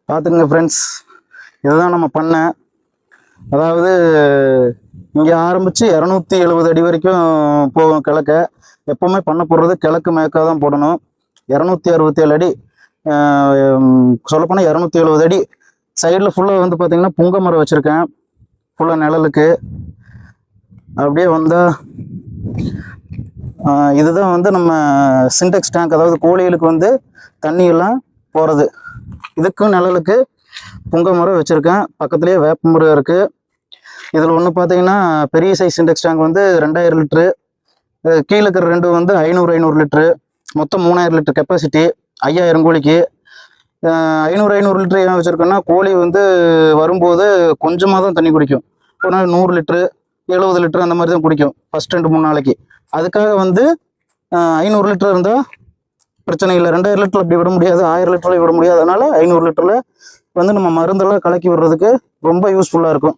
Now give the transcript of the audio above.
பார்த்துக்குங்க ஃப்ரெண்ட்ஸ், இதுதான் நம்ம பண்ண. அதாவது இங்கே ஆரம்பித்து 270 அடி வரைக்கும் போகும் கிழக்க. எப்போவுமே பண்ண போடுறது கிழக்கு மேற்காக தான் போடணும். 267 அடி, சொல்லப்போனால் 270 அடி. சைடில் ஃபுல்லாக வந்து பார்த்திங்கன்னா புங்க மரம் வச்சுருக்கேன், ஃபுல்லாக நிழலுக்கு. அப்படியே வந்தால் இதுதான் வந்து நம்ம சின்டெக்ஸ் டேங்க், அதாவது கோழிகளுக்கு வந்து தண்ணியெல்லாம் போகிறது. இதுக்கும் நிழலுக்கு புங்க மரம் வச்சுருக்கேன். பக்கத்துலேயே வேப்ப மரம் இருக்குது. இதில் ஒன்று பார்த்தீங்கன்னா பெரிய சைஸ் சின்டெக்ஸ் டேங்க் வந்து 2000 லிட்ரு, கீழே இருக்கிற ரெண்டு வந்து 500 லிட்ரு, மொத்தம் 3000 லிட்டர் கெப்பாசிட்டி. 5000 கோழிக்கு 500 லிட்டரு ஏன் வச்சுருக்கோன்னா, கோழி வந்து வரும்போது கொஞ்சமாக தான் தண்ணி குடிக்கும். ஒரு நாள் 100 லிட்ரு 70 லிட்டரு அந்த மாதிரி தான் குடிக்கும் ஃபஸ்ட் 2-3 நாளைக்கு. அதுக்காக வந்து 500 லிட்டர் இருந்தால் பிரச்சனை இல்லை. 2000 லிட்டர் அப்படி விட முடியாது, 1000 லிட்டரில் விட முடியாது. அதனால் 500 லிட்டரில் வந்து நம்ம மருந்தெல்லாம் கலக்கி விடுறதுக்கு ரொம்ப யூஸ்ஃபுல்லாக இருக்கும்.